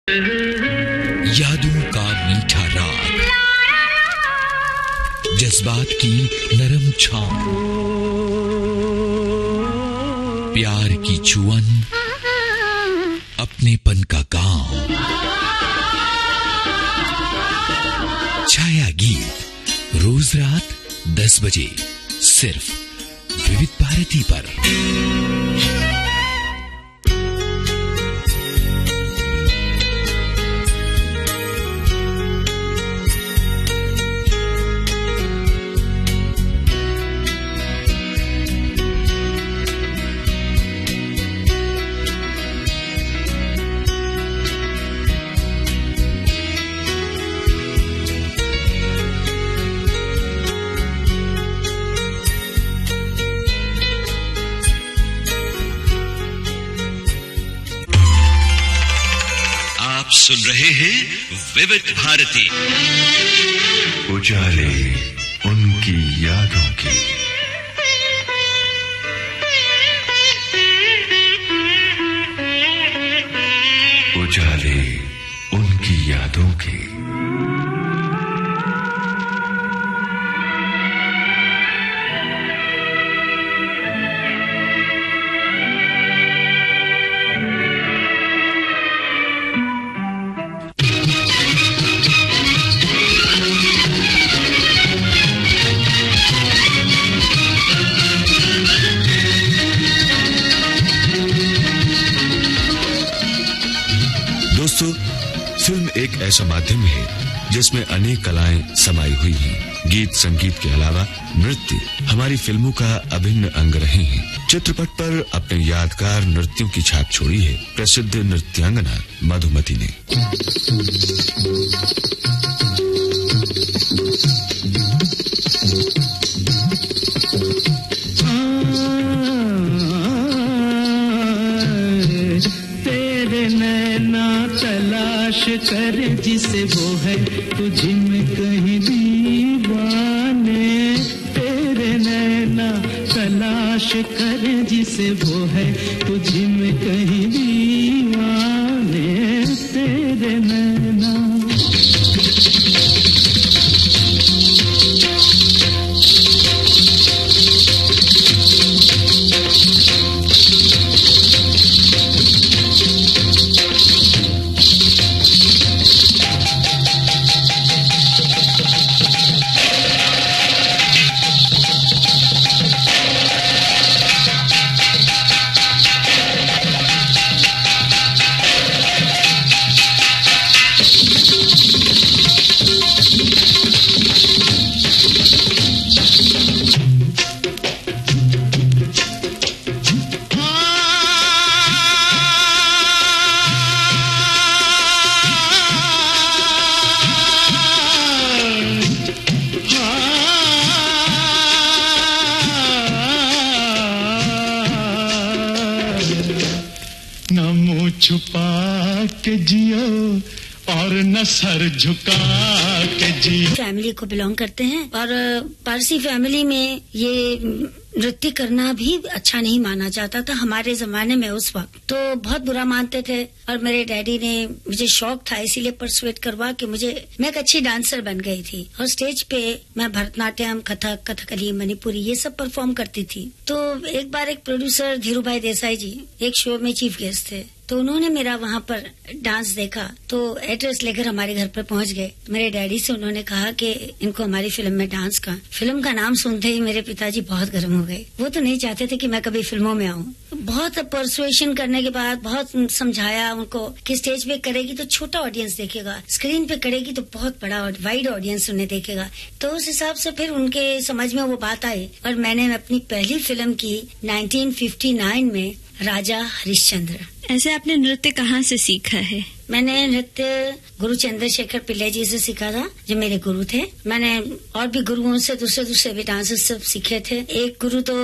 यादों का मीठा राग, जज्बात की नरम छाँव, प्यार की छुअन, अपनेपन का गांव। छाया गीत रोज रात 10 बजे सिर्फ विविध भारती पर। सुन रहे हैं विविध भारती। उजाले उनकी यादों की, उजाले उनकी यादों की। दोस्तों, फिल्म एक ऐसा माध्यम है जिसमें अनेक कलाएं समाई हुई हैं। गीत संगीत के अलावा नृत्य हमारी फिल्मों का अभिन्न अंग रहे हैं। चित्रपट पर अपने यादगार नृत्यों की छाप छोड़ी है प्रसिद्ध नृत्यांगना मधुमती ने। कर जिसे वो है तुझे में कहीं दीवाने, तेरे नैना तलाश कर जिसे वो है तुझे में कहीं दीवाने, तेरे नैना। छुपा के जियो और न सर झुका के जियो। फैमिली को बिलोंग करते हैं और पारसी फैमिली में ये नृत्य करना भी अच्छा नहीं माना जाता था हमारे जमाने में। उस वक्त तो बहुत बुरा मानते थे और मेरे डैडी ने मुझे शौक था इसीलिए परसुएट करवा के मैं एक अच्छी डांसर बन गई थी और स्टेज पे मैं भरतनाट्यम, कथक, कथकली, मणिपुरी ये सब परफॉर्म करती थी। तो एक बार एक प्रोड्यूसर धीरूभाई देसाई जी एक शो में चीफ गेस्ट थे, तो उन्होंने मेरा वहाँ पर डांस देखा तो एड्रेस लेकर हमारे घर पर पहुँच गए। मेरे डैडी से उन्होंने कहा कि इनको हमारी फिल्म में डांस का। फिल्म का नाम सुनते ही मेरे पिताजी बहुत गर्म हो गए। वो तो नहीं चाहते थे कि मैं कभी फिल्मों में आऊँ। बहुत परसुएशन करने के बाद बहुत समझाया उनको कि स्टेज पे करेगी तो छोटा ऑडियंस देखेगा, स्क्रीन पे करेगी तो बहुत बड़ा वाइड ऑडियंस उन्हें देखेगा। तो उस हिसाब से फिर उनके समझ में वो बात आई और मैंने अपनी पहली फिल्म की 1959 में राजा हरिश्चंद्र। ऐसे आपने नृत्य कहाँ से सीखा है? मैंने नृत्य गुरु चंद्रशेखर पिल्ले जी से सीखा था, जो मेरे गुरु थे। मैंने और भी गुरुओं से दूसरे भी डांसेस सब सीखे थे। एक गुरु तो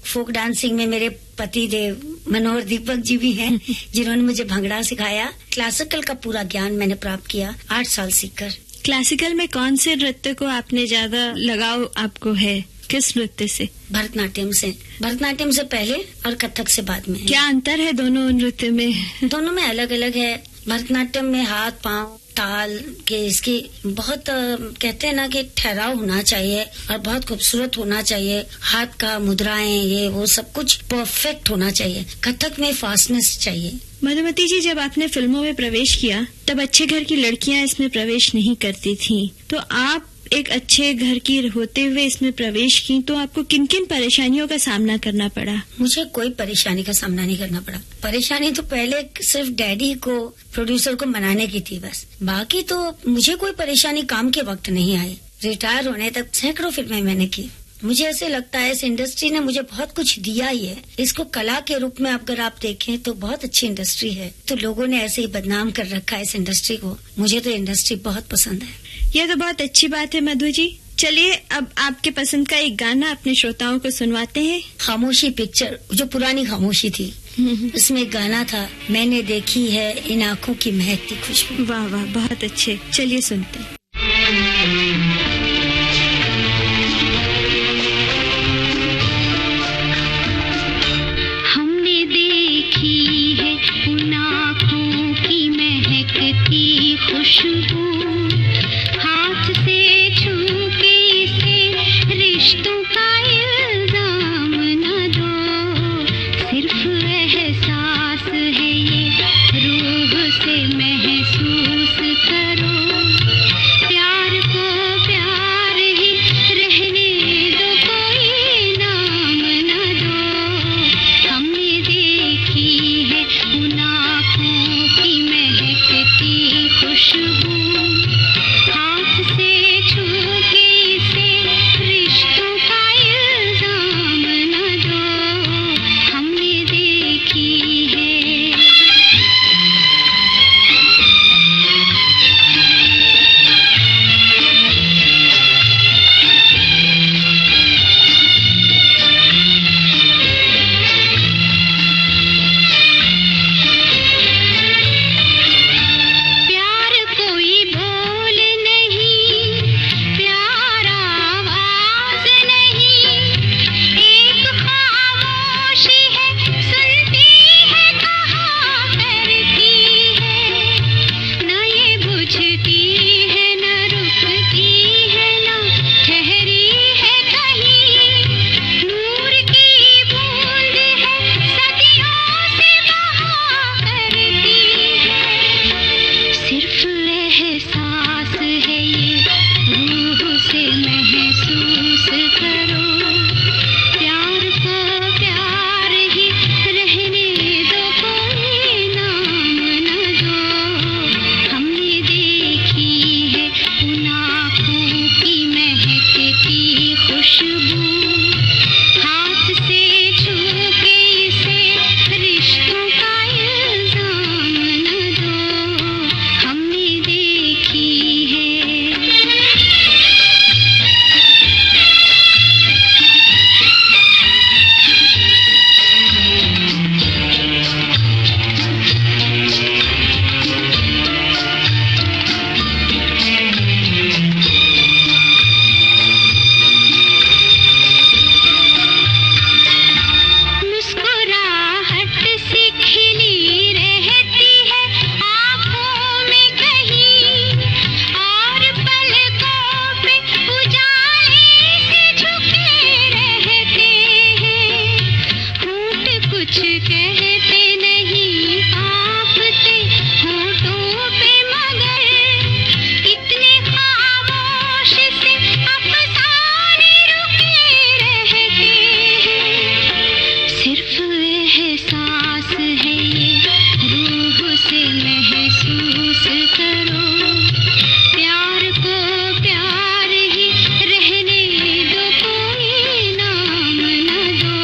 फोक डांसिंग में मेरे पति देव मनोहर दीपक जी भी हैं, जिन्होंने मुझे भंगड़ा सिखाया। क्लासिकल का पूरा ज्ञान मैंने प्राप्त किया 8 साल सीखकर। क्लासिकल में कौन से नृत्य को आपने ज्यादा लगाव आपको है? किस नृत्य से? भरतनाट्यम से। भरतनाट्यम से पहले और कथक से बाद में। क्या अंतर है दोनों नृत्य में? दोनों में अलग अलग है। भरतनाट्यम में हाथ पांव ताल के इसकी बहुत कहते हैं ना कि ठहराव होना चाहिए और बहुत खूबसूरत होना चाहिए। हाथ का मुद्राएं ये वो सब कुछ परफेक्ट होना चाहिए। कथक में फास्टनेस चाहिए। मधुमती जी, जब आपने फिल्मों में प्रवेश किया तब अच्छे घर की लड़कियां इसमें प्रवेश नहीं करती थीं, तो आप एक अच्छे घर की होते हुए इसमें प्रवेश की, तो आपको किन किन परेशानियों का सामना करना पड़ा? मुझे कोई परेशानी का सामना नहीं करना पड़ा। परेशानी तो पहले सिर्फ डैडी को, प्रोड्यूसर को मनाने की थी बस। बाकी तो मुझे कोई परेशानी काम के वक्त नहीं आई। रिटायर होने तक सैकड़ों फिल्में मैंने की। मुझे ऐसे लगता है इस इंडस्ट्री ने मुझे बहुत कुछ दिया ही है। इसको कला के रूप में अगर आप देखें तो बहुत अच्छी इंडस्ट्री है। तो लोगों ने ऐसे ही बदनाम कर रखा है इस इंडस्ट्री को। मुझे तो इंडस्ट्री बहुत पसंद है। यह तो बहुत अच्छी बात है मधु जी। चलिए अब आपके पसंद का एक गाना अपने श्रोताओं को सुनवाते हैं। खामोशी पिक्चर, जो पुरानी खामोशी थी, उसमें एक गाना था, मैंने देखी है इन आँखों की महकती खुशबू। वाह वाह, बहुत अच्छे। चलिए सुनते हैं। हमने देखी है उन आँखों की महकती खुशबू, हाथ से छू के इसे रिश्तों का इल्जाम न दो। सिर्फ एहसास है ये, रूह से महसूस करो। प्यार को प्यार ही रहने दो, कोई नाम न दो। हमने देखी है उन आँखों की महकती खुशबू, हाथ से छू के इसे रिश्तों का इल्जाम न दो। हमने देखी है। प्यार कोई बोल नहीं, प्यार आवाज नहीं, एक खामोशी है, सुनती है, कहा करती है। न ये बुझती है, न रुकती है, न ठहरी है कहीं। नूर की बूंद है, सदियों से बहा करती है। सिर्फ एहसास है ये, रूह से महसूस करो। प्यार को प्यार ही रहने दो, कोई नाम न दो। हमने देखी है उन आँखों की महकती खुशबू, हाथ से छू के इसे रिश्तों का इल्जाम न दो। हमने देखी है। मुस्कुराहट सी खिली रहती है आँखों में कहीं, और पलकों पे उजाले से झुके रहते हैं। होंठ कुछ कहते नहीं, कांपते होठों पे, मगर इतने खामोश से अफसाने रुके रहते हैं। सिर्फ एहसास है ये, रूह से महसूस करो। प्यार को प्यार ही रहने दो, कोई नाम न दो।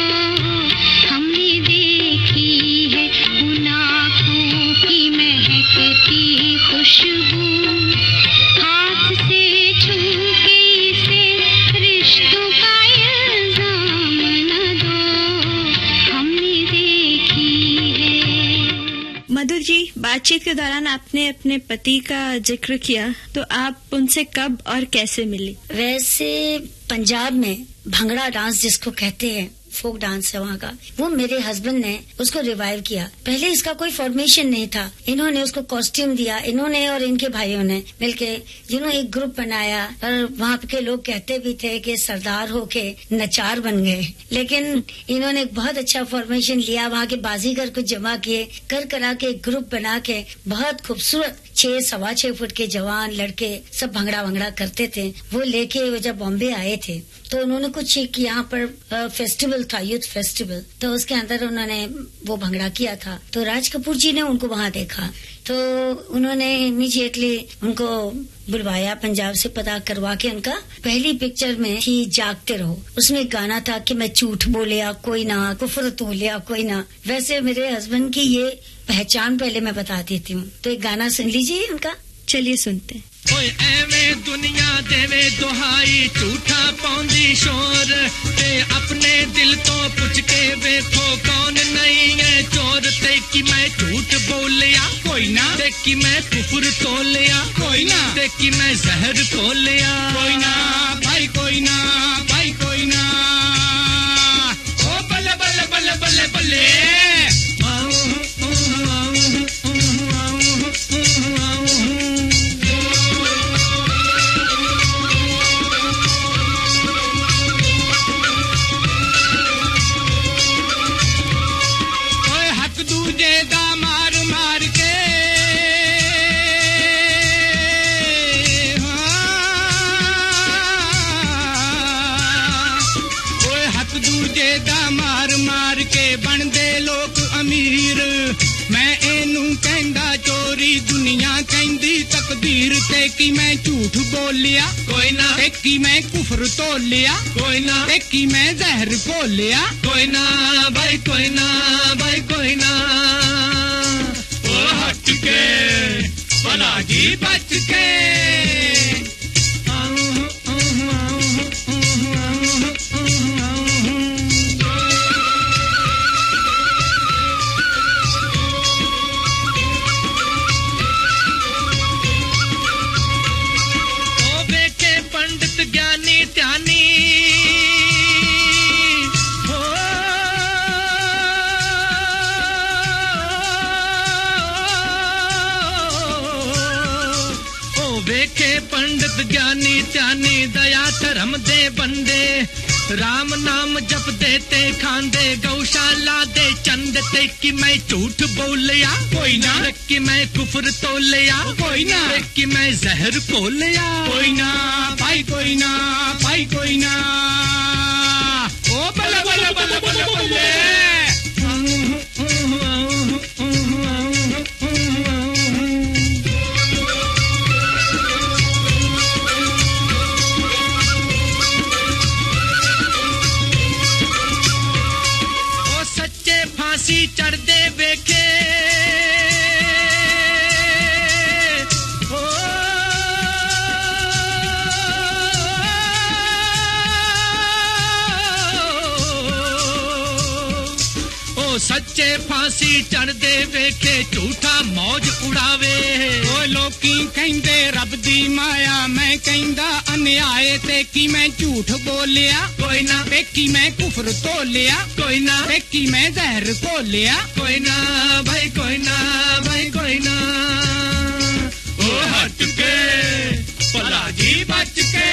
हमने देखी है उन आँखों की महकती खुशबू, हाथ से छू के इसे रिश्तों का इल्जाम न दो। हमने देखी है। मधु जी, बातचीत के दौरान आपने अपने पति का जिक्र किया, तो आप उनसे कब और कैसे मिली? वैसे पंजाब में भंगड़ा डांस जिसको कहते हैं, फोक डांस है वहाँ का, वो मेरे हस्बैंड ने उसको रिवाइव किया। पहले इसका कोई फॉर्मेशन नहीं था, इन्होंने उसको कॉस्ट्यूम दिया, इन्होंने और इनके भाइयों ने मिलके एक ग्रुप बनाया। और वहाँ के लोग कहते भी थे कि सरदार होके नचार बन गए, लेकिन इन्होंने एक बहुत अच्छा फॉर्मेशन लिया, वहाँ के बाजीगर को जमा किए, कर करा के एक ग्रुप बना के बहुत खूबसूरत 6-6.25 फुट के जवान लड़के सब भंगड़ा वंगड़ा करते थे। वो लेके जब बॉम्बे आए थे तो उन्होंने कुछ एक यहाँ पर फेस्टिवल था, यूथ फेस्टिवल, तो उसके अंदर उन्होंने वो भंगड़ा किया था। तो राज कपूर जी ने उनको वहाँ देखा तो उन्होंने इमीडिएटली उनको बुलवाया, पंजाब से पता करवा के उनका पहली पिक्चर में थी जागते रहो, उसमें एक गाना था कि मैं झूठ बोलिया कोई ना, कुफर तोलिया कोई ना। वैसे मेरे हस्बैंड की ये पहचान पहले मैं बता देती हूँ, तो एक गाना सुन लीजिए उनका। चलिए सुनते हैं। ओए एवें दुनिया देवे दुहाई, झूठा पौंदी शोर, ते अपने दिल तो पुछ के देखो कौन नहीं है चोर। ते कि मैं झूठ बोलिया कोई ना, ते कि मैं कुफर तोलिया कोई ना, ते कि मैं जहर तोलिया कोई ना, भाई कोई ना, भाई कोई ना। ओ बल्ले बल्ले बल्ले बल्ले बल्ले, तकदीर ते कि मैं झूठ बोलिया कोई ना, ते कि मैं कुफर तोलिया कोई ना, ते कि मैं जहर बोलिया कोई ना, भाई कोई ना, भाई कोई ना। ओ हट के भला जी बच के, ज्ञानी त्यानी दया धर्म दे बंदे, राम नाम जप देते खांदे गौशाला दे चंद। ते कि मैं झूठ बोलिया कोई ना, ते कि मैं कुफर तोलिया कोई ना, ते कि मैं जहर घोलिया कोई ना, भाई कोई ना, भाई कोई ना। ओ बल्ले बल्ले बल्ले बल्ले बल्ले, चढ़ दे वेखे ओ सच्चे फांसी चढ़ दे वेखे, झूठा मौज उड़ावे। ओ लोकी कहंदे रब दी माया, मैं कहंदा अन्याय। ते कि मैं झूठ बोलिया कोई ना, ते कि मैं कुफर तोलिया कोई ना, ते कि मैं जहर घोलिया कोई ना, भाई कोई ना, भाई कोई ना। ओ हट के भला जी बच के,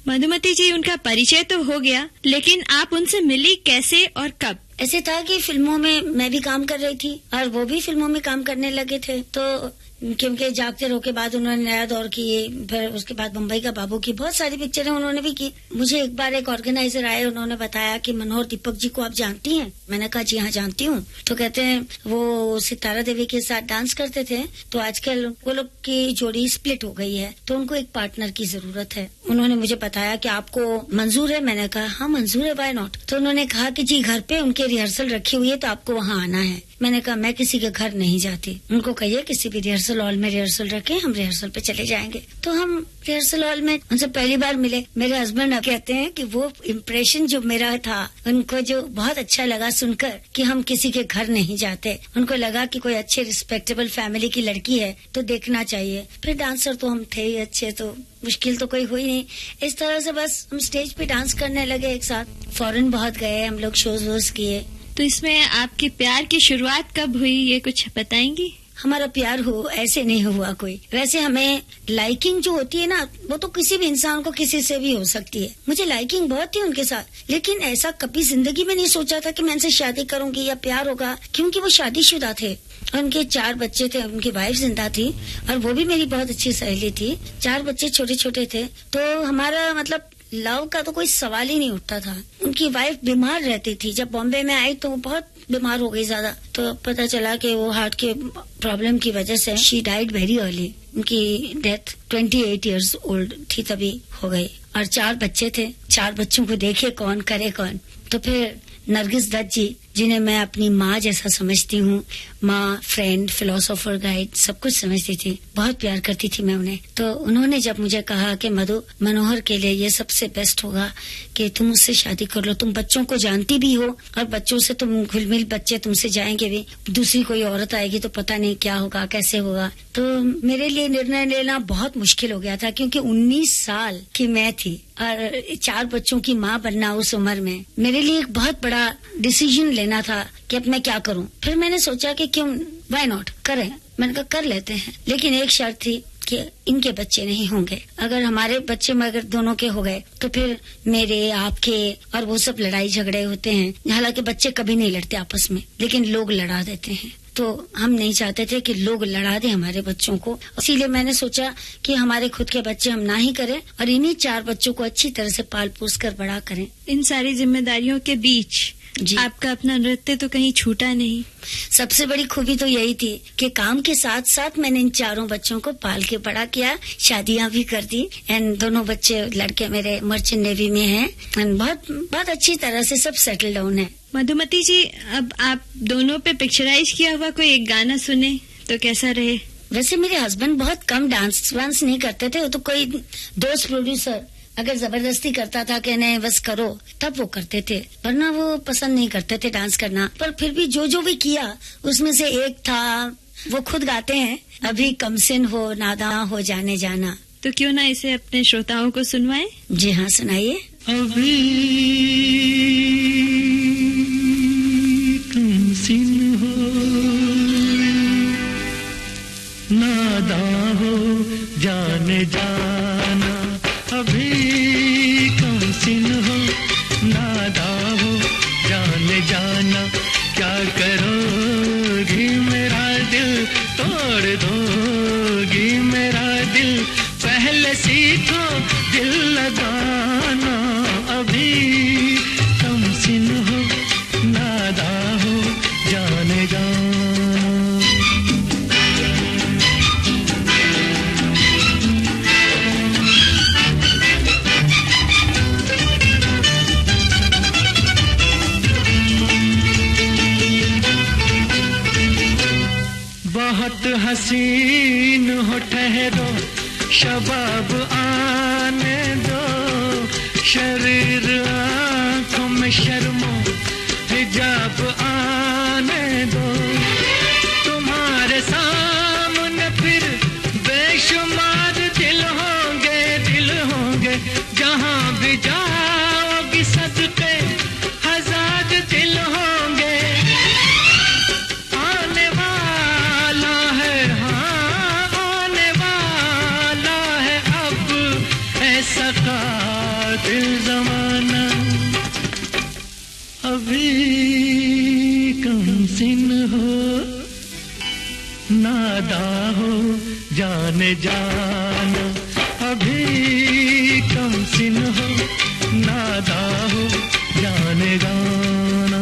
मधुमती जी, उनका परिचय तो हो गया, लेकिन आप उनसे मिली कैसे और कब? ऐसे था कि फिल्मों में मैं भी काम कर रही थी और वो भी फिल्मों में काम करने लगे थे, तो क्योंकि जागते रहो के बाद उन्होंने नया दौर किए, फिर उसके बाद मुंबई का बाबू की बहुत सारी पिक्चरें उन्होंने भी की। मुझे एक बार एक ऑर्गेनाइजर आए, उन्होंने बताया कि मनोहर दीपक जी को आप जानती हैं? मैंने कहा जी हाँ जानती हूँ। तो कहते हैं वो सितारा देवी के साथ डांस करते थे, तो आजकल वो लोग की जोड़ी स्प्लिट हो गई है, तो उनको एक पार्टनर की जरूरत है। उन्होंने मुझे बताया कि आपको मंजूर है? मैंने कहा हाँ मंजूर है, व्हाई नॉट। तो उन्होंने कहा कि जी घर पे उनके रिहर्सल रखी हुई है, तो आपको वहाँ आना है। मैंने कहा मैं किसी के घर नहीं जाती, उनको कहिए किसी भी रिहर्सल हॉल में रिहर्सल रखे, हम रिहर्सल पे चले जाएंगे। तो हम रिहर्सल हॉल में उनसे पहली बार मिले। मेरे हस्बैंड कहते हैं कि वो इम्प्रेशन जो मेरा था, उनको जो बहुत अच्छा लगा सुनकर कि हम किसी के घर नहीं जाते। उनको लगा कि कोई अच्छे रिस्पेक्टेबल फैमिली की लड़की है तो देखना चाहिए। फिर डांसर तो हम थे ही अच्छे, तो मुश्किल तो कोई हुई नहीं। इस तरह से बस हम स्टेज पे डांस करने लगे एक साथ। फॉरेन बहुत गए हम लोग, शोज वोज किए। तो इसमें आपके प्यार की शुरुआत कब हुई, ये कुछ बताएंगी? हमारा प्यार हो ऐसे नहीं हुआ कोई। वैसे हमें लाइकिंग जो होती है ना, वो तो किसी भी इंसान को किसी से भी हो सकती है। मुझे लाइकिंग बहुत थी उनके साथ, लेकिन ऐसा कभी जिंदगी में नहीं सोचा था कि मैं इनसे शादी करूंगी या प्यार होगा, क्योंकि वो शादीशुदा थे। उनके 4 बच्चे थे, उनकी वाइफ जिंदा थी और वो भी मेरी बहुत अच्छी सहेली थी। 4 बच्चे छोटे छोटे थे, तो हमारा मतलब लव का तो कोई सवाल ही नहीं उठता था। उनकी वाइफ बीमार रहती थी। जब बॉम्बे में आई तो वो बहुत बीमार हो गई ज्यादा, तो पता चला कि वो हार्ट के प्रॉब्लम की वजह से शी डाइड वेरी अर्ली। उनकी डेथ 28 इयर्स ओल्ड थी तभी हो गई। और 4 बच्चे थे, 4 बच्चों को देखे कौन करे कौन। तो फिर नरगिस दत्त जी, जिन्हें मैं अपनी माँ जैसा समझती हूँ, माँ, फ्रेंड, फिलोसोफर, गाइड, सब कुछ समझती थी। बहुत प्यार करती थी मैं उन्हें। तो उन्होंने जब मुझे कहा कि मधु, मनोहर के लिए ये सबसे बेस्ट होगा कि तुम उससे शादी कर लो, तुम बच्चों को जानती भी हो और बच्चों से तुम घुल मिल, बच्चे तुमसे जाएंगे भी, दूसरी कोई औरत आएगी तो पता नहीं क्या होगा, कैसे होगा। तो मेरे लिए निर्णय लेना बहुत मुश्किल हो गया था, क्योंकि 19 साल की मैं थी और 4 बच्चों की माँ बनना उस उम्र में मेरे लिए एक बहुत बड़ा डिसीजन लेना था कि अब मैं क्या करूं। फिर मैंने सोचा कि क्यों, व्हाई नॉट, करें। मैंने कहा कर लेते हैं, लेकिन एक शर्त थी कि इनके बच्चे नहीं होंगे। अगर हमारे बच्चे में अगर दोनों के हो गए तो फिर मेरे, आपके और वो सब लड़ाई झगड़े होते हैं। हालांकि बच्चे कभी नहीं लड़ते आपस में, लेकिन लोग लड़ा देते हैं। तो हम नहीं चाहते थे कि लोग लड़ा दें हमारे बच्चों को। इसीलिए मैंने सोचा कि हमारे खुद के बच्चे हम ना ही करें और इन्हीं 4 बच्चों को अच्छी तरह से पाल पोस कर बड़ा करें। इन सारी जिम्मेदारियों के बीच आपका अपना नृत्य तो कहीं छूटा नहीं। सबसे बड़ी खूबी तो यही थी कि काम के साथ साथ मैंने इन 4 बच्चों को पाल के बड़ा किया, शादियां भी कर दी। एंड दोनों बच्चे, लड़के मेरे मर्चेंट नेवी में हैं एंड बहुत अच्छी तरह से सब सेटल डाउन है। मधुमती जी, अब आप दोनों पे पिक्चराइज किया हुआ कोई एक गाना सुने तो कैसा रहे? वैसे मेरे हस्बैंड बहुत कम डांस वांस नहीं करते थे, वो तो कोई दोस्त प्रोड्यूसर अगर जबरदस्ती करता था कि नहीं बस करो, तब वो करते थे, वरना वो पसंद नहीं करते थे डांस करना। पर फिर भी जो भी किया उसमें से एक था, वो खुद गाते हैं, अभी कमसिन हो नादां हो जाने जाना। तो क्यों ना इसे अपने श्रोताओं को सुनवाएं? जी हाँ, सुनाइए। अभी कमसिन हो नादां हो जाने जाना, अभी कमसिन हो नादां हो जाने जाना, क्या करोगी मेरा दिल तोड़ दोगी मेरा दिल, पहले सीखो दिल लगाना, अभी कमसिन हो नादां हो जाने जाना। बहुत हसीन हो ठहरो, शबाब आने दो, शरीर आंखों में शर्मो हिजाब आने दो, तुम्हारे सामने फिर बेशुमार दिल होंगे, जहां भी जाओगी सदके हजार दिल होंगे, आने वाला है, हाँ आने वाला है अब ऐसा कातिल जमाना, अभी कमसिन हो नादां हो जाने जाना, अभी कमसिन हो नादां हो जाने जाना।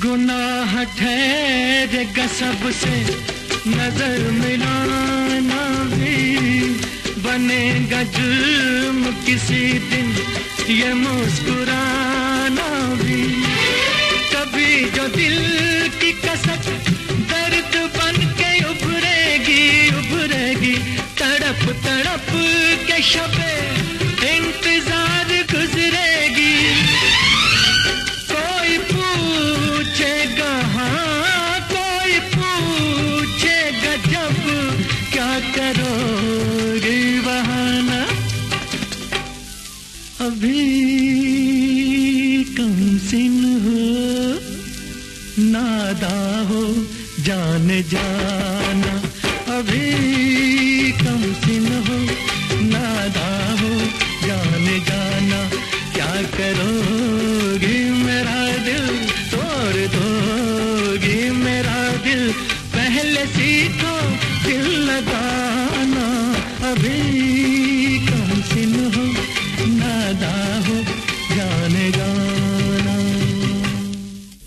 गुनाह ठहर सबसे नजर मिलाना भी बनेगा जुर्म किसी दिन, ये मुस्कुराना भी। कभी जो दिल की कसक दर्द बन के उभरेगी उभरेगी, तड़प तड़प के शबे इंतजार गुजरेगी। कोई पूछेगा हाँ कोई पूछेगा जब, क्या करोगी बहाना। अभी कम सिन हो नादा हो जाने जाना, अभी कम सिन हो नादा हो जाने जाना। क्या करोगी मेरा दिल तोड़ दोगी मेरा दिल, पहले सीखो दिल लगाना। अभी कम सिन हो नादा हो जाने जाना।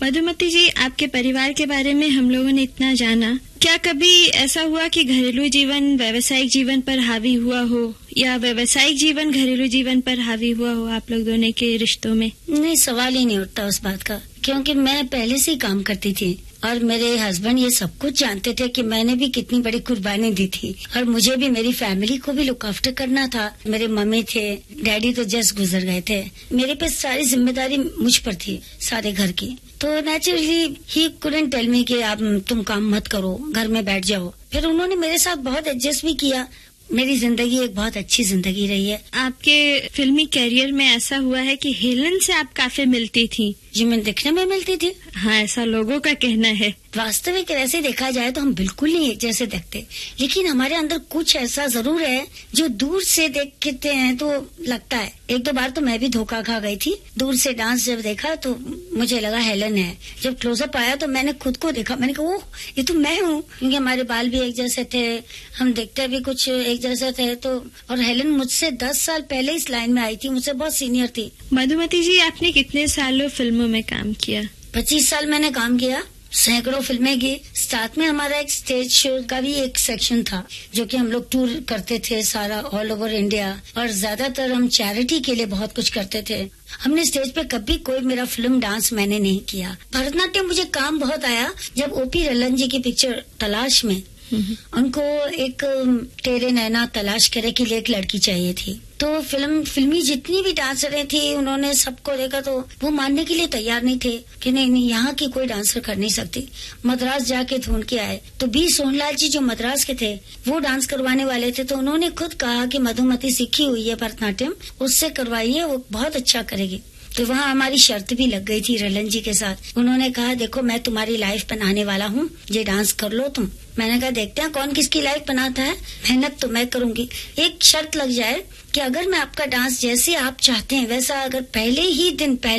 मधुमती जी, आपके परिवार के बारे में हम लोगों ने इतना जाना, क्या कभी ऐसा हुआ कि घरेलू जीवन व्यावसायिक जीवन पर हावी हुआ हो, या व्यावसायिक जीवन घरेलू जीवन पर हावी हुआ हो आप लोग दोनों के रिश्तों में? नहीं, सवाल ही नहीं उठता उस बात का, क्योंकि मैं पहले से ही काम करती थी और मेरे हस्बैंड ये सब कुछ जानते थे कि मैंने भी कितनी बड़ी कुर्बानी दी थी और मुझे भी मेरी फैमिली को भी लुक आफ्टर करना था। मेरे मम्मी थे, डैडी तो जस्ट गुजर गए थे, मेरे पे सारी जिम्मेदारी मुझ पर थी सारे घर की। तो नेचुरली ही कुडंट टेल मी कि आप तुम काम मत करो, घर में बैठ जाओ। फिर उन्होंने मेरे साथ बहुत एडजस्ट भी किया। मेरी जिंदगी एक बहुत अच्छी जिंदगी रही है। आपके फिल्मी करियर में ऐसा हुआ है कि हेलन से आप काफी मिलती थी? जी, मैं दिखने में मिलती थी। हाँ, ऐसा लोगों का कहना है। वास्तविक वैसे देखा जाए तो हम बिल्कुल नहीं एक जैसे दिखते, लेकिन हमारे अंदर कुछ ऐसा जरूर है जो दूर से देखते हैं तो लगता है। एक दो बार तो मैं भी धोखा खा गई थी। दूर से डांस जब देखा तो मुझे लगा हेलन है। जब क्लोजअप आया तो मैंने खुद को देखा, मैंने कहा ओह ये तो मैं हूँ, क्योंकि हमारे बाल भी एक जैसे थे, हम दिखते भी कुछ एक जैसे थे। तो और हेलन मुझसे 10 साल पहले इस लाइन में आई थी, मुझसे बहुत सीनियर थी। मधुमती जी, आपने कितने सालों फिल्मों में काम किया? 25 साल मैंने काम किया, सैकड़ों फिल्में की। साथ में हमारा एक स्टेज शो का भी एक सेक्शन था, जो कि हम लोग टूर करते थे सारा ऑल ओवर इंडिया, और ज्यादातर हम चैरिटी के लिए बहुत कुछ करते थे। हमने स्टेज पे कभी कोई मेरा फिल्म डांस मैंने नहीं किया। भरतनाट्यम मुझे काम बहुत आया जब ओपी रलन जी की पिक्चर तलाश में उनको एक तेरे नैना तलाश करे के लिए एक लड़की चाहिए थी। तो फिल्मी जितनी भी डांसरें थी उन्होंने सबको देखा तो वो मानने के लिए तैयार नहीं थे कि नहीं यहाँ की कोई डांसर कर नहीं सकती। मद्रास जाके ढूंढ के आए तो बी सोनलाल जी जो मद्रास के थे वो डांस करवाने वाले थे। तो उन्होंने खुद कहा कि मधुमती सीखी हुई है भरतनाट्यम, उससे करवाइए, वो बहुत अच्छा करेगी। तो वहाँ हमारी शर्त भी लग गई थी रलन जी के साथ। उन्होंने कहा देखो मैं तुम्हारी लाइफ बनाने वाला हूँ, ये डांस कर लो तुम। मैंने कहा देखते हैं कौन किसकी लाइफ बनाता है, मेहनत तो मैं करूंगी। एक शर्त लग जाए कि अगर मैं आपका डांस जैसे आप चाहते हैं वैसा अगर पहले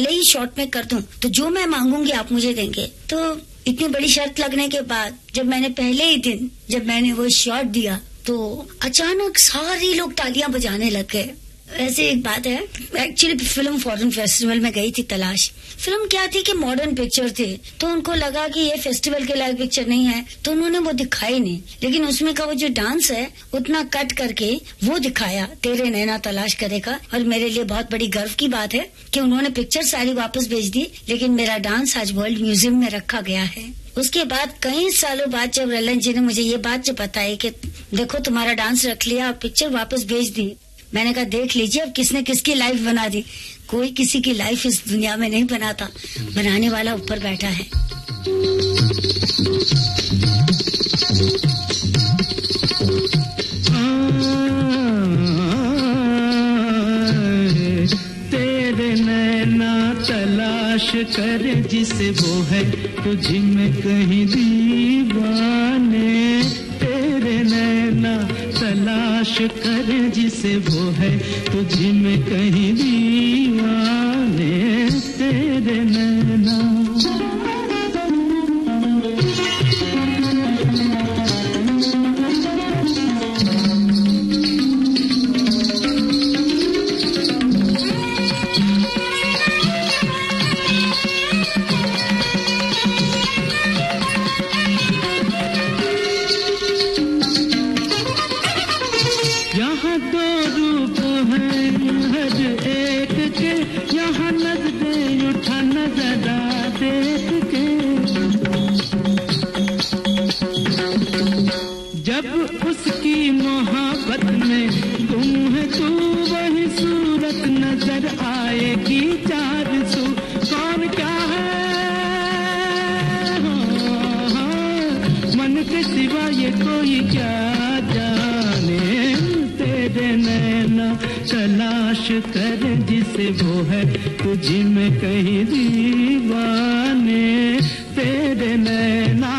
ही शॉट में कर दूं तो जो मैं मांगूंगी आप मुझे देंगे। तो इतनी बड़ी शर्त लगने के बाद जब मैंने पहले ही दिन जब मैंने वो शॉट दिया तो अचानक सारे लोग तालियां बजाने लग गए। ऐसे एक बात है, एक्चुअली फिल्म फॉरेन फेस्टिवल में गई थी तलाश। फिल्म क्या थी कि मॉडर्न पिक्चर थी, तो उनको लगा कि ये फेस्टिवल के लायक पिक्चर नहीं है, तो उन्होंने वो दिखाई नहीं। लेकिन उसमें का वो जो डांस है उतना कट करके वो दिखाया, तेरे नैना तलाश करेगा। और मेरे लिए बहुत बड़ी गर्व की बात है कि उन्होंने पिक्चर सारी वापस भेज दी, लेकिन मेरा डांस आज वर्ल्ड म्यूजियम में रखा गया है। उसके बाद कई सालों बाद जब रलन जी ने मुझे ये बात जो बताई कि देखो तुम्हारा डांस रख लिया, पिक्चर वापस भेज दी, मैंने कहा देख लीजिए अब किसने किसकी लाइफ बना दी। कोई किसी की लाइफ इस दुनिया में नहीं बनाता, बनाने वाला ऊपर बैठा है। तेरे नैना तलाश कर जिसे वो है तुझ में कहीं दीवाने, तेरे नैना तलाश कर जिसे वो है तुझ में कहीं दीवाने, तेरे नैना। मोहब्बत में गुम है तू, वही सूरत नजर आएगी चार सू। कौन क्या है मन के सिवा ये कोई क्या जाने। तेरे नैना तलाश कर जिसे वो है तुझी में कहीं दीवाने। तेरे नैना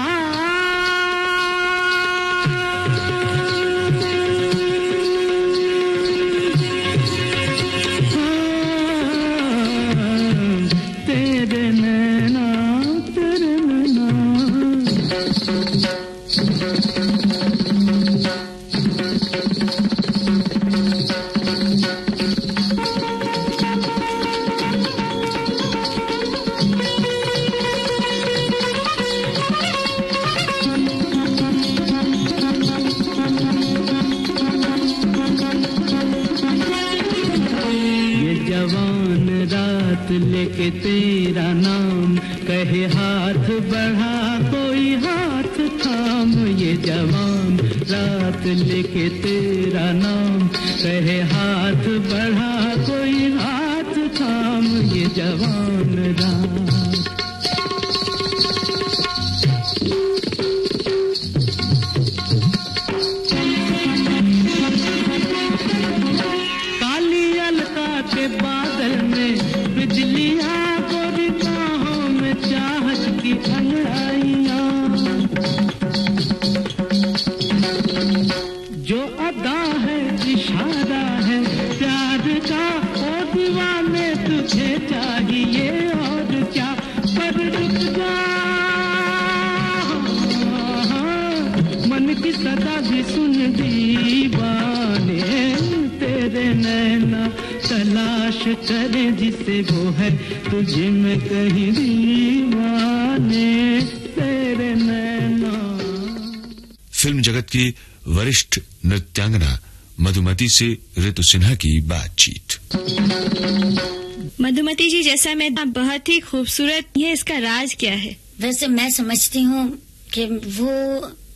लेके तेरा नाम कहे हाथ बढ़ा कोई हाथ थाम। ये जवान रात लेके तेरा नाम कहे हाथ बढ़ा कोई हाथ थाम। ये जवान रात काली अलका के बादल में बिजलियां गोरी बाहों में चाहत की अंगड़ाइयां। जो अदा है इशारा है प्यार का ओ दीवाने तुझे चाहिए और क्या। पर रुक जा मन की सदा भी सुन दीवाने। तेरे नैना तलाश करे जिसे वो है तुझे में कहीं दीवाने। तेरे नैना। फिल्म जगत की वरिष्ठ नृत्यांगना मधुमती से ऋतु सिन्हा की बातचीत। मधुमती जी, जैसा मैं बहुत ही खूबसूरत, ये इसका राज क्या है? वैसे मैं समझती हूँ कि वो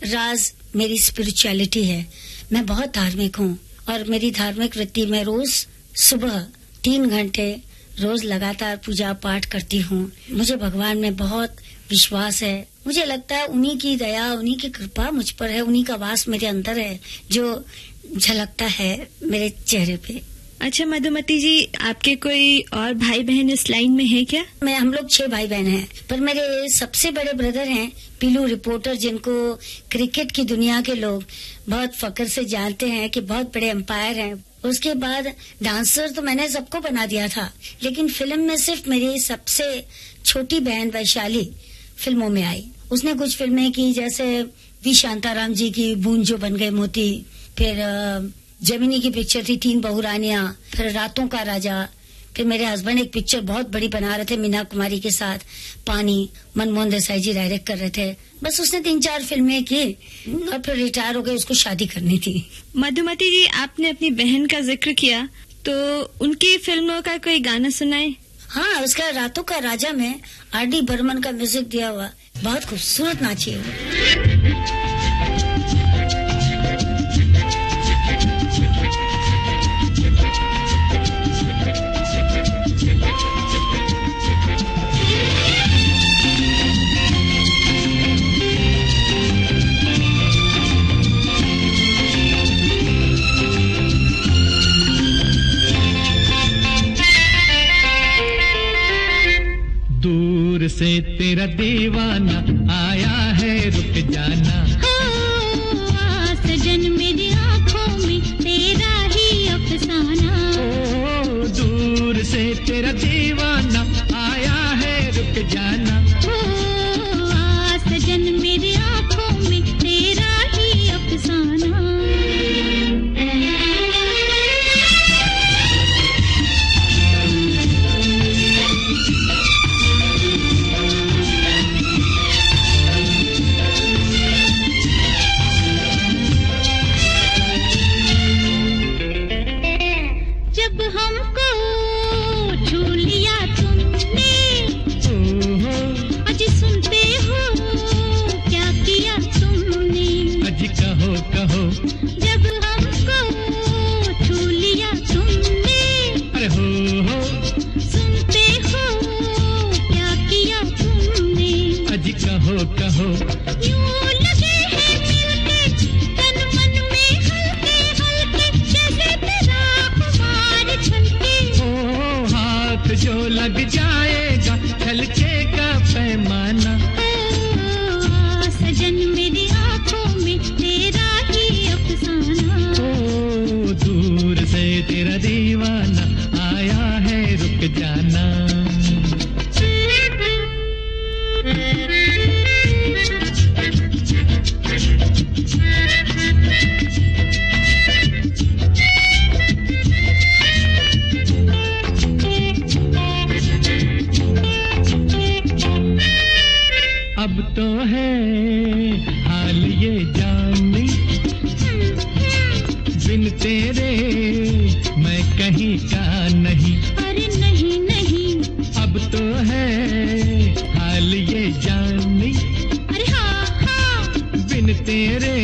राज मेरी स्पिरिचुअलिटी है। मैं बहुत धार्मिक हूँ और मेरी धार्मिक वृत्ति में रोज सुबह 3 घंटे रोज लगातार पूजा पाठ करती हूँ। मुझे भगवान में बहुत विश्वास है। मुझे लगता है उन्हीं की दया, उन्हीं की कृपा मुझ पर है, उन्हीं का वास मेरे अंदर है जो झलकता है मेरे चेहरे पे। अच्छा मधुमती जी, आपके कोई और भाई बहन इस लाइन में है क्या? हम लोग 6 भाई बहन हैं, पर मेरे सबसे बड़े ब्रदर हैं पीलू रिपोर्टर, जिनको क्रिकेट की दुनिया के लोग बहुत फक्र से जानते हैं कि बहुत बड़े एम्पायर हैं। उसके बाद डांसर तो मैंने सबको बना दिया था, लेकिन फिल्म में सिर्फ मेरी सबसे छोटी बहन वैशाली फिल्मों में आई। उसने कुछ फिल्में की, जैसे वी शांताराम जी की बूंद जो बन गए मोती, फिर जेमिनी की पिक्चर थी 3 बहुरानियां, फिर रातों का राजा, फिर मेरे हस्बैंड एक पिक्चर बहुत बड़ी बना रहे थे मीना कुमारी के साथ, पानी, मनमोहन देसाई जी डायरेक्ट कर रहे थे। बस उसने 3-4 फिल्में की और फिर रिटायर हो गए, उसको शादी करनी थी। मधुमती जी, आपने अपनी बहन का जिक्र किया, तो उनकी फिल्मों का कोई गाना सुनाए? हाँ, उसका रातों का राजा में R.D. बर्मन का म्यूजिक दिया हुआ, बहुत खूबसूरत नाची है। दूर से तेरा दीवाना आया है, रुक जाना। हो सजन मेरी आँखों में तेरा ही अफसाना। ओ दूर से तेरा दीवाना आया है, रुक जाना। हो सजन मेरी आँखों में तेरा ही अफसाना। हो। यूं लगे हैं मिलके तन मन में हल्के हल्के, जैसे तेरा खुमार छलके। ओ हाथ जो लग जाएगा छलकेगा पैमाना। ओ सजन मेरी आंखों में तेरा ही अफसाना। ओ दूर से तेरा दीवाना आया है रुक जाना। अब तो है हाल ये जानी, बिन तेरे मैं कहीं का नहीं। अरे नहीं नहीं, अब तो है हाल ये जानी, अरे हाँ हाँ, बिन तेरे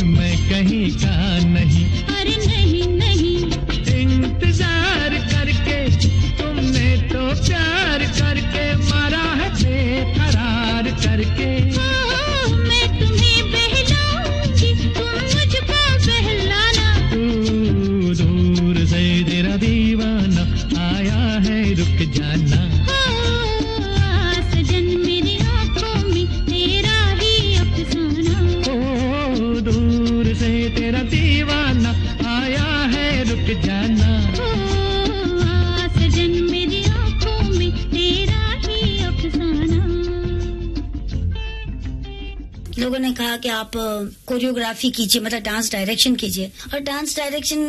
मैं कहीं का नहीं। अरे नहीं नहीं, इंतजार करके तुमने तो प्यार करके मारा है बेकरार करके। ओ मैं तुम्हें बहलाऊंगी, तुम मुझको बहलाना। दूर से तेरा दीवाना आया है रुक जाना। सजन मेरी आंखों में तेरा ही अफसाना। ओ दूर से तेरा दीवाना आया है रुक जाना। सजन मेरी आंखों में तेरा ही अफसाना। लोगों ने कहा कि आप कोरियोग्राफी कीजिए, मतलब डांस डायरेक्शन कीजिए, और डांस डायरेक्शन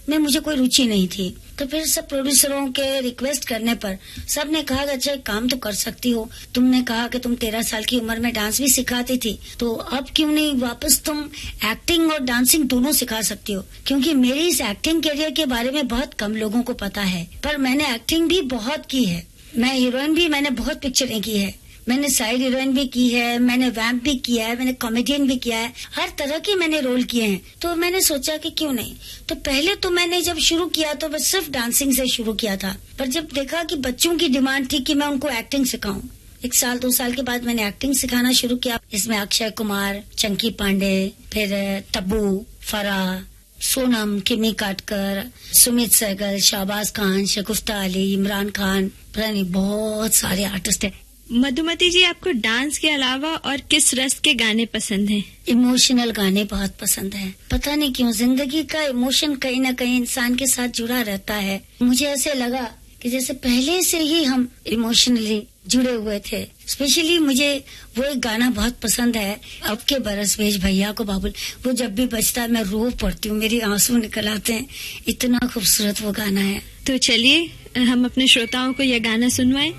में मुझे कोई रुचि नहीं थी। तो फिर सब प्रोड्यूसरों के रिक्वेस्ट करने पर सब ने कहा कि अच्छा एक काम तो कर सकती हो, तुमने कहा कि तुम 13 साल की उम्र में डांस भी सिखाती थी, तो अब क्यों नहीं वापस तुम एक्टिंग और डांसिंग दोनों सिखा सकती हो। क्योंकि मेरी इस एक्टिंग करियर के बारे में बहुत कम लोगों को पता है, पर मैंने एक्टिंग भी बहुत की है। मैं हीरोइन भी, मैंने बहुत पिक्चरें की है, मैंने साइड हीरोइन भी की है, मैंने वैम्प भी किया है, मैंने कॉमेडियन भी किया है, हर तरह के मैंने रोल किए हैं। तो मैंने सोचा कि क्यों नहीं। तो पहले तो मैंने जब शुरू किया तो बस सिर्फ डांसिंग से शुरू किया था, पर जब देखा कि बच्चों की डिमांड थी कि मैं उनको एक्टिंग सिखाऊं, 1 साल 2 साल के बाद मैंने एक्टिंग सिखाना शुरू किया। इसमें अक्षय कुमार, चंकी पांडे, फिर तब्बू, फराह, सोनम, किमी काटकर, सुमित सहगल, शाहबाज खान, शगुफ्ता अली, इमरान खान, पता नहीं बहुत सारे आर्टिस्ट हैं। मधुमती जी, आपको डांस के अलावा और किस रस के गाने पसंद हैं? इमोशनल गाने बहुत पसंद है। पता नहीं क्यों जिंदगी का इमोशन कहीं ना कहीं इंसान के साथ जुड़ा रहता है। मुझे ऐसे लगा कि जैसे पहले से ही हम इमोशनली जुड़े हुए थे। स्पेशली मुझे वो एक गाना बहुत पसंद है, अब के बरस भेज भैया को बाबुल। वो जब भी बजता है मैं रो पड़ती हूँ, मेरी आंसू निकल आते हैं, इतना खूबसूरत वो गाना है। तो चलिए हम अपने श्रोताओं को यह गाना सुनवाएं।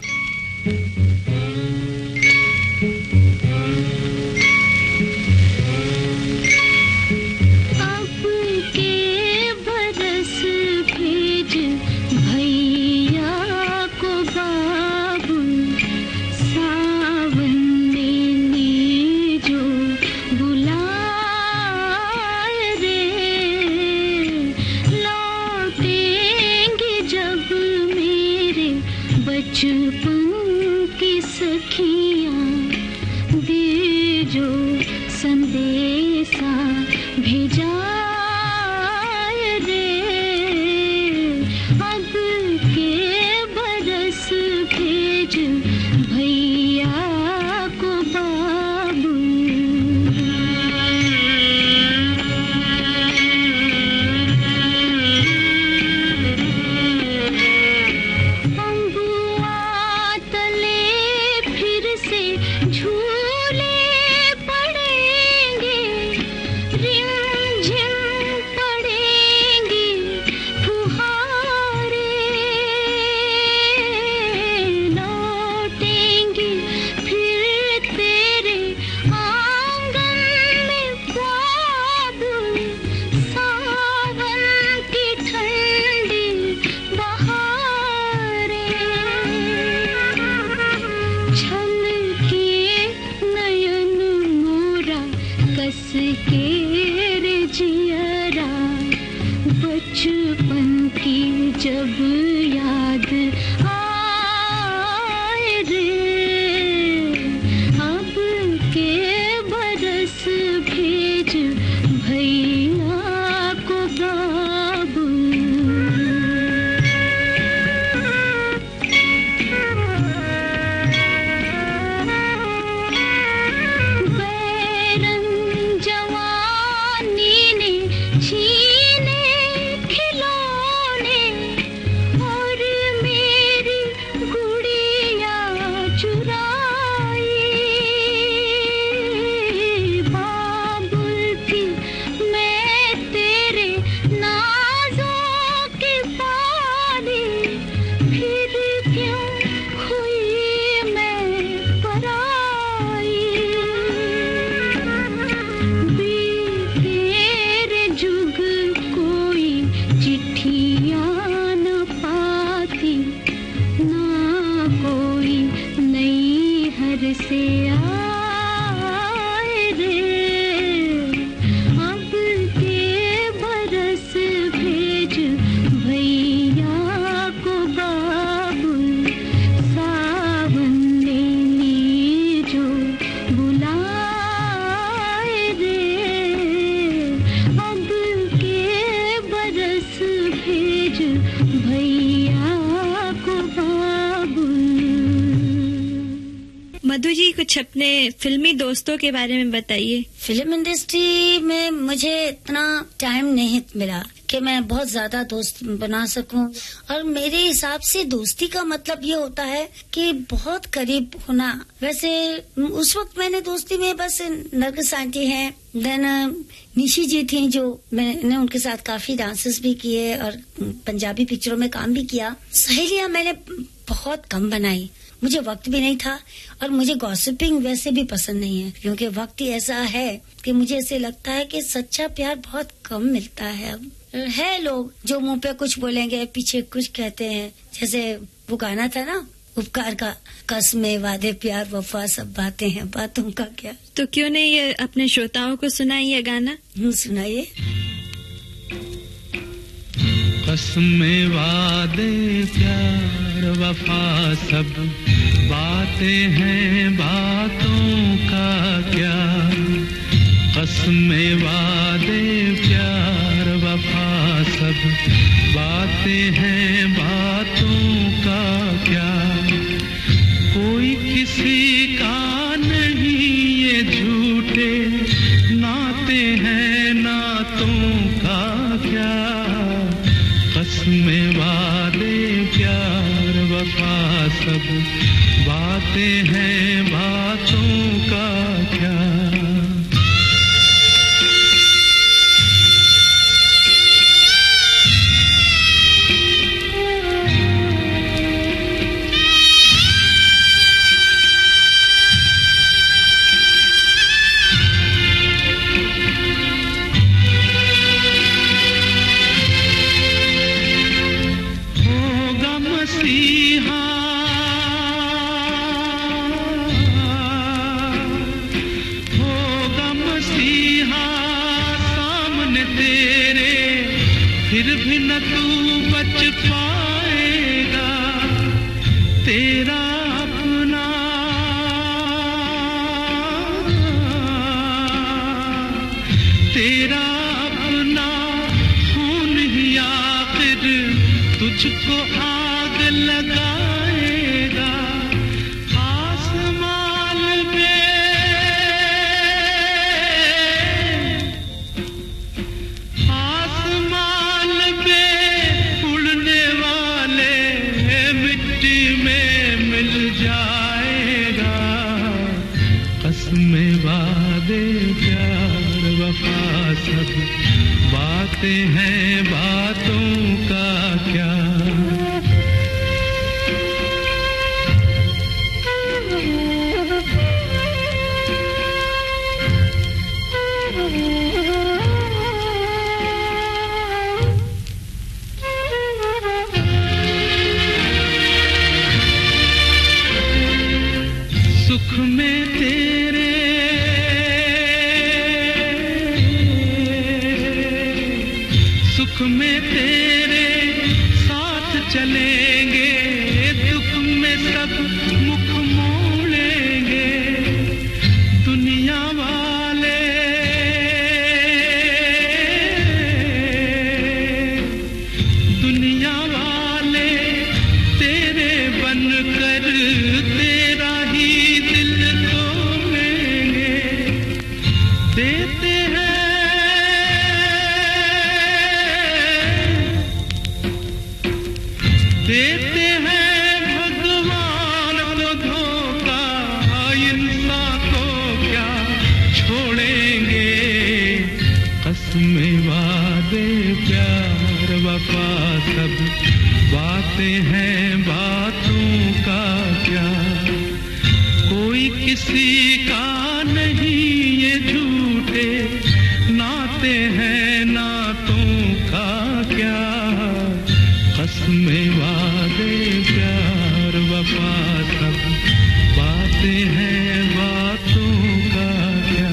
बचपन की सखियाँ दे जो संदेशा भेजा रे, अब के बरस भेज भैया को बाबू। बचपन की जब याद आए रे, अब छीने खिलौने और मेरी गुड़िया चुराई। बाबुल थी मैं तेरे नाज़ों की पाली, फिर क्यों हुई मैं पराई। तेरे जुग कोई चिट्ठियाँ न पाती, ना कोई नैहर से आए रे। अब के बरस भेज भैया को बाबुल, सावन लेने जो बुलाए रे। अब के बरस भेज भैया को बाबुल। मधु जी, कुछ अपने फिल्मी दोस्तों के बारे में बताइए। फिल्म इंडस्ट्री में मुझे इतना टाइम नहीं मिला कि मैं बहुत ज्यादा दोस्त बना सकूं, और मेरे हिसाब से दोस्ती का मतलब ये होता है कि बहुत करीब होना। वैसे उस वक्त मैंने दोस्ती में बस नरगिस आंटी हैं, देन निशी जी थी, जो मैंने उनके साथ काफी डांसेस भी किए और पंजाबी पिक्चरों में काम भी किया। सहेलियां मैंने बहुत कम बनाई, मुझे वक्त भी नहीं था, और मुझे गॉसिपिंग वैसे भी पसंद नहीं है, क्योंकि वक्त ही ऐसा है कि मुझे ऐसे लगता है कि सच्चा प्यार बहुत कम मिलता है। अब है लोग जो मुंह पे कुछ बोलेंगे, पीछे कुछ कहते हैं, जैसे वो गाना था ना उपकार का, कसमें वादे प्यार वफा सब बातें हैं, बातों का क्या। तो क्यों नहीं ये अपने श्रोताओं को सुनाइए ये गाना। सुनाइए। कसमें वादे प्यार वफा सब बातें हैं, बातों का क्या। कसमें वादे प्यार वफा सब बातें हैं, बातों का क्या। कोई किसी का नहीं ये झूठे नाते हैं, नातों का क्या। कसमें वादे प्यार वफा सब बातें हैं, बातों का क्या। फिर भी न तू बच पाएगा, तेरा अपना तेरा अपना खून ही आखिर तुझको आग लगाएगा। आसमान पे उड़ने वाले मिट्टी में मिल जाएगा। कसमें वादे प्यार वफा सब बातें हैं, बातों का क्या। सुख में तेरे सुख में तेरे साथ चलेंगे, दुख में सब मुख मोड़ेंगे। दुनिया वाले तेरे बनकर तेरा ही दिल तोड़ेंगे। देते हैं वादे प्यार वफा सब बातें हैं, बातों का क्या, कोई किसी का नहीं ये झूठे नाते हैं, नातों का क्या, कसमें वादे प्यार वफा सब बातें हैं, बातों का क्या।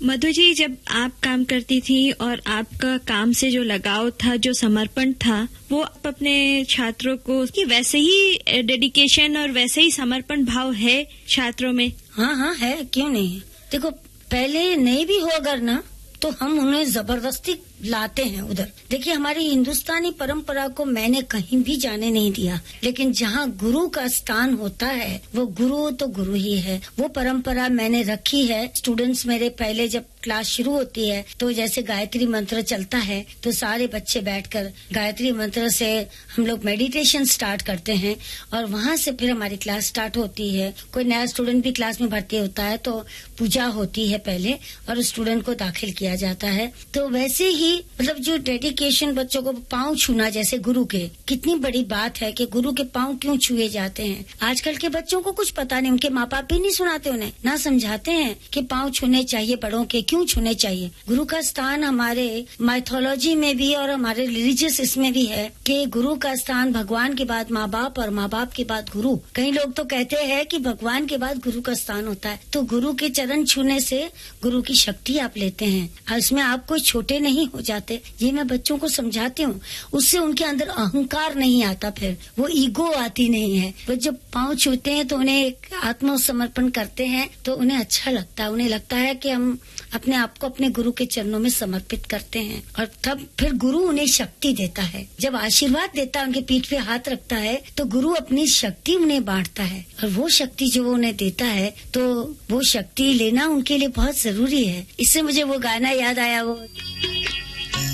मधु जी, जब आप काम करती थी और आपका काम से जो लगाव था, जो समर्पण था, वो आप अपने छात्रों को कि वैसे ही डेडिकेशन और वैसे ही समर्पण भाव है छात्रों में? हाँ हाँ है, क्यों नहीं। देखो, पहले नहीं भी हो अगर ना, तो हम उन्हें जबरदस्ती लाते हैं उधर। देखिए, हमारी हिंदुस्तानी परंपरा को मैंने कहीं भी जाने नहीं दिया, लेकिन जहाँ गुरु का स्थान होता है वो गुरु तो गुरु ही है। वो परंपरा मैंने रखी है। स्टूडेंट्स मेरे पहले जब क्लास शुरू होती है तो जैसे गायत्री मंत्र चलता है तो सारे बच्चे बैठकर गायत्री मंत्र से हम लोग मेडिटेशन स्टार्ट करते हैं और वहाँ से फिर हमारी क्लास स्टार्ट होती है। कोई नया स्टूडेंट भी क्लास में भर्ती होता है तो पूजा होती है पहले और स्टूडेंट को दाखिल किया जाता है। तो वैसे ही मतलब जो डेडिकेशन, बच्चों को पाँव छूना जैसे गुरु के, कितनी बड़ी बात है कि गुरु के पाँव क्यों छुए जाते हैं। आजकल के बच्चों को कुछ पता नहीं, उनके माँ बाप भी नहीं सुनाते उन्हें, ना समझाते हैं कि पाँव छूने चाहिए बड़ों के, क्यों छूने चाहिए। गुरु का स्थान हमारे माइथोलॉजी में भी और हमारे रिलीजियस इसमें भी है कि गुरु का स्थान भगवान के बाद माँ बाप और माँ बाप के बाद गुरु। कई लोग तो कहते हैं कि भगवान के बाद गुरु का स्थान होता है। तो गुरु के चरण छूने से गुरु की शक्ति आप लेते हैं और इसमें आप कोई छोटे नहीं हो जाते। ये मैं बच्चों को समझाती हूँ, उससे उनके अंदर अहंकार नहीं आता, फिर वो ईगो आती नहीं है। वो जब पाँव छूते हैं तो उन्हें एक आत्मसमर्पण करते हैं तो उन्हें अच्छा लगता है। उन्हें लगता है कि हम अपने आप को अपने गुरु के चरणों में समर्पित करते हैं और तब फिर गुरु उन्हें शक्ति देता है। जब आशीर्वाद देता है, उनके पीठ पे हाथ रखता है तो गुरु अपनी शक्ति उन्हें बांटता है और वो शक्ति जो वो उन्हें देता है तो वो शक्ति लेना उनके लिए बहुत जरूरी है। इससे मुझे वो गाना याद आया, वो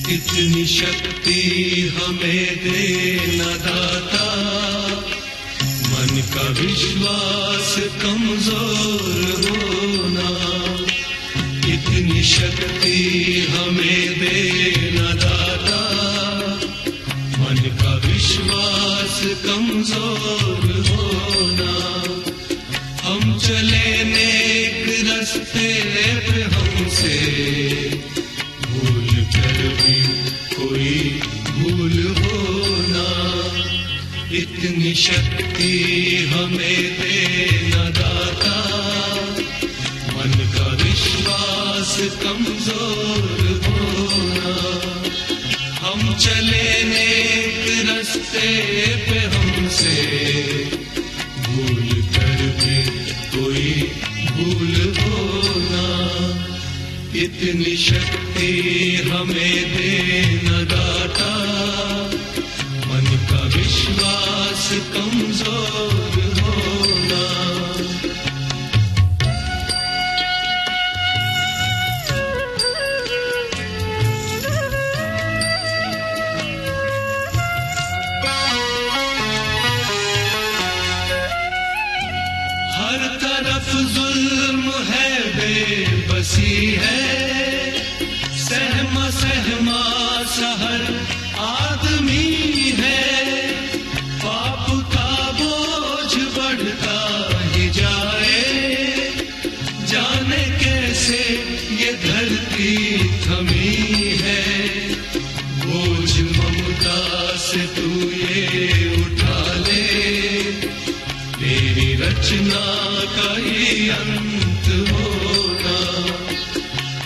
इतनी शक्ति हमें देना दाता, मन का विश्वास कमजोर होना। इतनी शक्ति हमें देना दाता, मन का विश्वास कमजोर होना। हम चले नेक रास्ते पे हमसे कोई भूल होना। इतनी शक्ति हमें देना दाता, मन का विश्वास कमजोर होना। हम चले नेक रास्ते पे हमसे भूल कर भी कोई भूल होना। इतनी शक्ति हमें देना दाता, मन का विश्वास कमजोर होना। हर तरफ जुल्म है, बेबसी है, सहमा सहमा सहर आदमी है। पाप का बोझ बढ़ता ही जाए, जाने कैसे ये धरती थमी है। बोझ ममता से तू ये उठा ले, तेरी रचना का ही अंत होगा।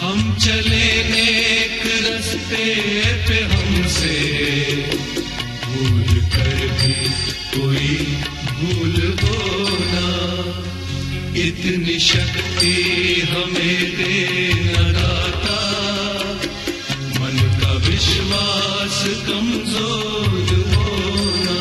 हम चले नेक रास्ते पे हमसे भूल कर भी कोई भूल होना। इतनी शक्ति हमें देना दाता, मन का विश्वास कमजोर होना।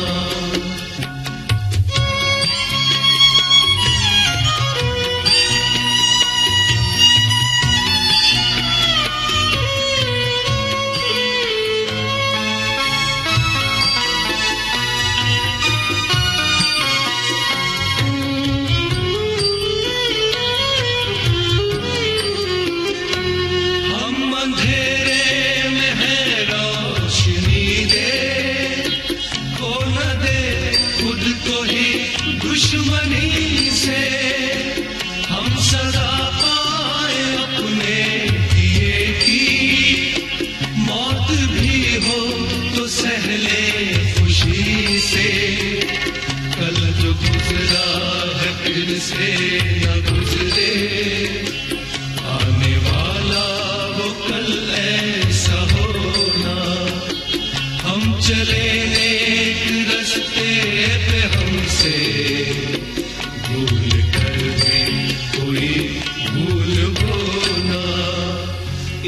चले एक रास्ते पे हमसे, भूल कर भी कोई भूल हो ना,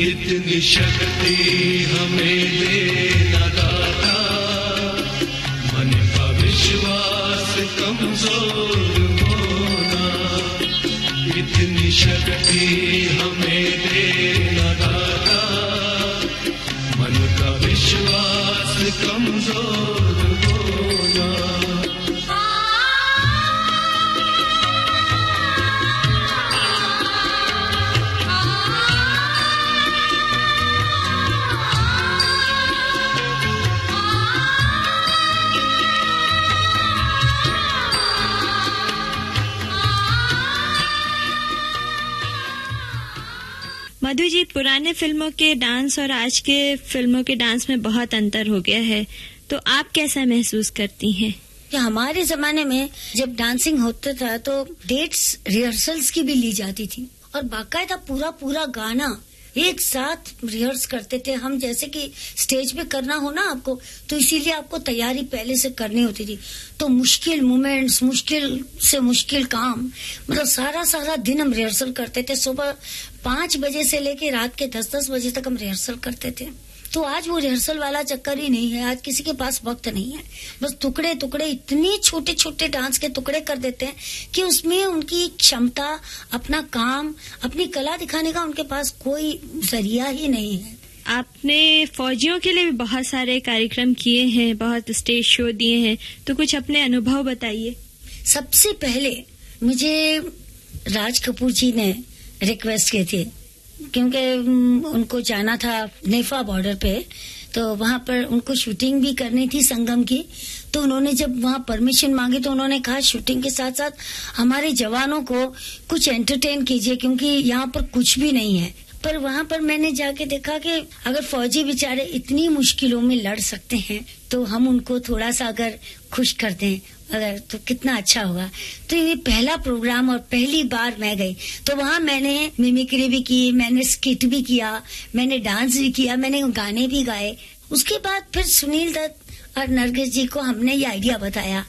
इतनी शक्ति हमें देना दाता, मन का विश्वास कमजोर होना, इतनी शक्ति हमें देना दाता, मन का विश्वास कमजोर होना। मधु जी, पुराने फिल्मों के डांस और आज के फिल्मों के डांस में बहुत अंतर हो गया है, तो आप कैसा महसूस करती हैं? कि हमारे जमाने में जब डांसिंग होता था तो डेट्स रिहर्सल्स की भी ली जाती थी और बाकायदा पूरा पूरा गाना एक साथ रिहर्स करते थे हम, जैसे कि स्टेज पे करना हो ना आपको, तो इसीलिए आपको तैयारी पहले से करनी होती थी। तो मुश्किल मोमेंट्स, मुश्किल से मुश्किल काम, मतलब सारा दिन हम रिहर्सल करते थे। सुबह 5 बजे से लेके रात के 10-10 बजे तक हम रिहर्सल करते थे। तो आज वो रिहर्सल वाला चक्कर ही नहीं है, आज किसी के पास वक्त नहीं है। बस टुकड़े टुकड़े, इतने छोटे छोटे डांस के टुकड़े कर देते हैं कि उसमें उनकी क्षमता, अपना काम, अपनी कला दिखाने का उनके पास कोई जरिया ही नहीं है। आपने फौजियों के लिए भी बहुत सारे कार्यक्रम किए हैं, बहुत स्टेज शो दिए हैं, तो कुछ अपने अनुभव बताइए। सबसे पहले मुझे राज कपूर जी ने रिक्वेस्ट की थी, क्योंकि उनको जाना था नेफा बॉर्डर पे, तो वहां पर उनको शूटिंग भी करनी थी संगम की। तो उन्होंने जब वहां परमिशन मांगी तो उन्होंने कहा शूटिंग के साथ साथ हमारे जवानों को कुछ एंटरटेन कीजिए, क्योंकि यहाँ पर कुछ भी नहीं है। पर वहां पर मैंने जाके देखा कि अगर फौजी बेचारे इतनी मुश्किलों में लड़ सकते हैं तो हम उनको थोड़ा सा अगर खुश कर दें अगर, तो कितना अच्छा होगा। तो ये पहला प्रोग्राम और पहली बार मैं गई, तो वहाँ मैंने मिमिक्री भी की, मैंने स्किट भी किया, मैंने डांस भी किया, मैंने गाने भी गाए। उसके बाद फिर सुनील दत्त और नरगिस जी को हमने ये आइडिया बताया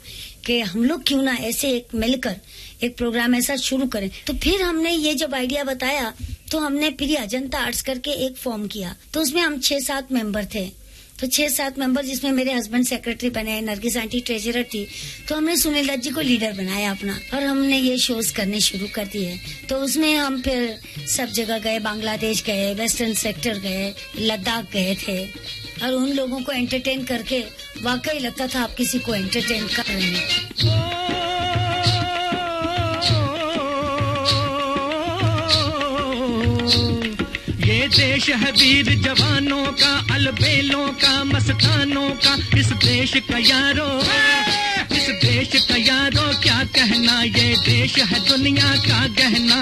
कि हम लोग क्यों ना ऐसे एक मिलकर एक प्रोग्राम ऐसा शुरू करें। तो फिर हमने ये जब आइडिया बताया तो हमने फिर अजंता आर्ट्स करके एक फॉर्म किया, तो उसमें हम 6-7 मेंबर थे। तो 6-7 मेंबर, जिसमें मेरे हस्बैंड सेक्रेटरी बने, नरगिस आंटी ट्रेजरर थी, तो हमने सुनील दत्त जी को लीडर बनाया अपना, और हमने ये शोज करने शुरू कर दिए। तो उसमें हम फिर सब जगह गए, बांग्लादेश गए, वेस्टर्न सेक्टर गए, लद्दाख गए थे, और उन लोगों को एंटरटेन करके वाकई लगता था आप किसी को एंटरटेन कर रहे हैं। ये देश है वीर जवानों का, अलबेलों का, मस्तानों का, इस देश का यारो, इस देश का यारो क्या कहना, ये देश है दुनिया का गहना।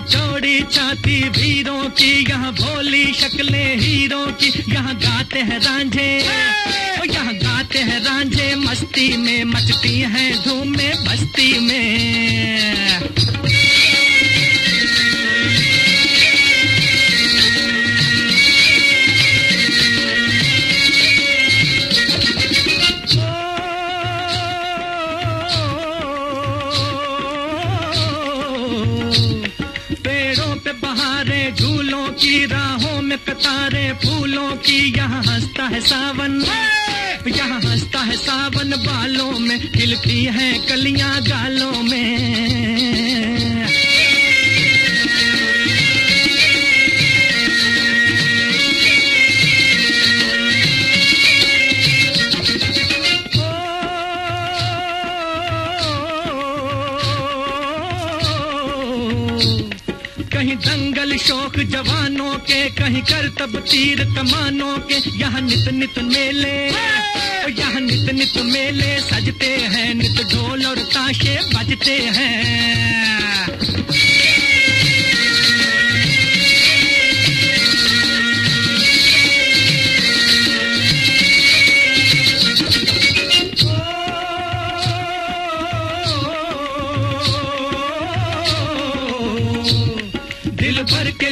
चौड़ी छाती वीरों की, यहाँ भोली शक्लें हीरों की, यहाँ गाते हैं रांझे, यहाँ गाते हैं रांझे, मस्ती में मचती हैं धूमें बस्ती में। झूलों की राहों में कतारे फूलों की, यहाँ हंसता है सावन, यहाँ हंसता है सावन, बालों में खिलती हैं कलियां गालों में। कहीं दंगल शौक जवानों के, कहीं करतब तीर कमानों के, यहाँ नित नित मेले, यहाँ नित नित मेले सजते हैं, नित ढोल और ताशे बजते हैं।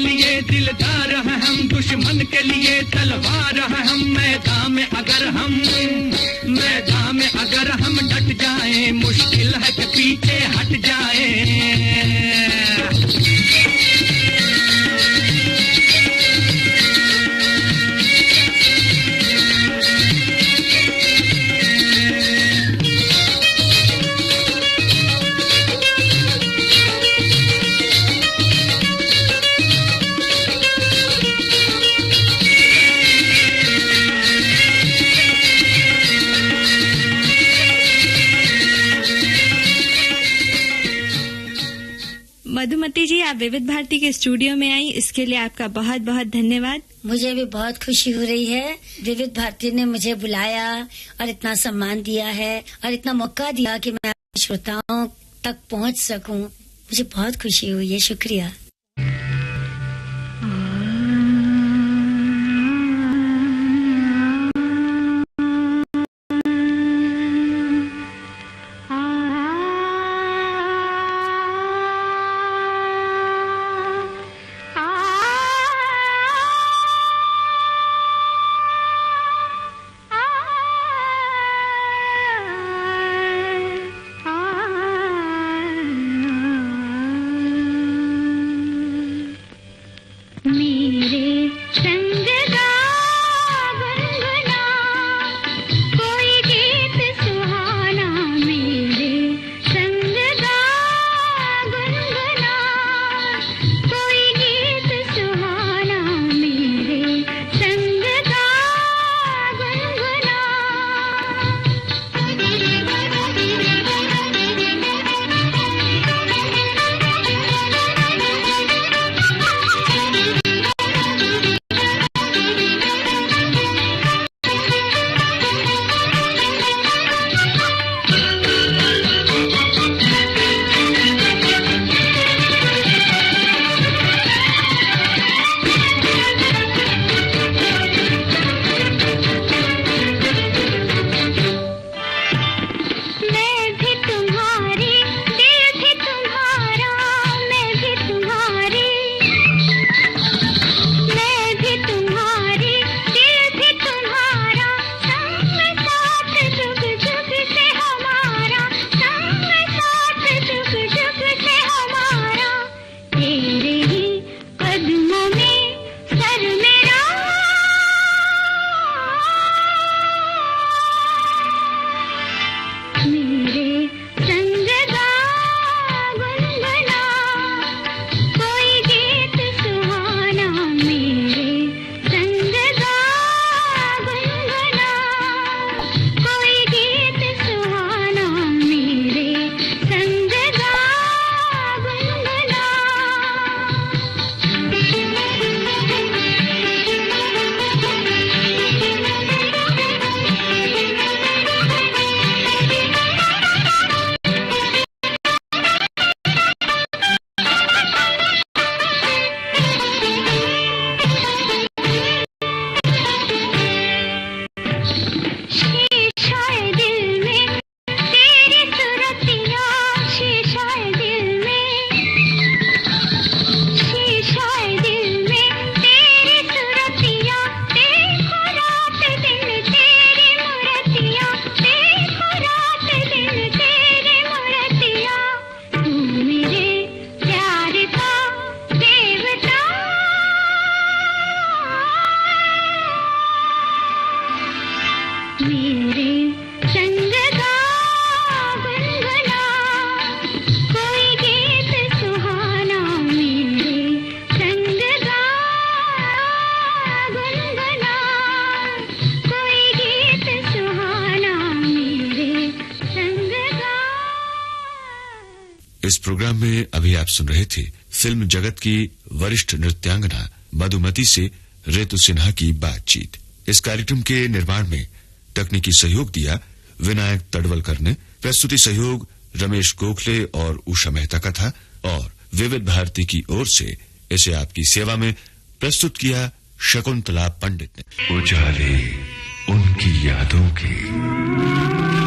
लिए दिलदार हैं हम, दुश्मन के लिए तलवार हैं हम। मैदान में अगर हम डट जाएं, मुश्किल है कि पीछे हट जाएं। मधुमती जी, आप विविध भारती के स्टूडियो में आई, इसके लिए आपका बहुत बहुत धन्यवाद। मुझे भी बहुत खुशी हो रही है। विविध भारती ने मुझे बुलाया और इतना सम्मान दिया है और इतना मौका दिया कि मैं श्रोताओं तक पहुंच सकूं। मुझे बहुत खुशी हुई है। शुक्रिया। इस प्रोग्राम में अभी आप सुन रहे थे फिल्म जगत की वरिष्ठ नृत्यांगना मधुमती से ऋतु सिन्हा की बातचीत। इस कार्यक्रम के निर्माण में तकनीकी सहयोग दिया विनायक तडवलकर ने। प्रस्तुति सहयोग रमेश गोखले और उषा मेहता का था और विविध भारती की ओर से इसे आपकी सेवा में प्रस्तुत किया शकुंतला पंडित ने। उजाले उनकी यादों के।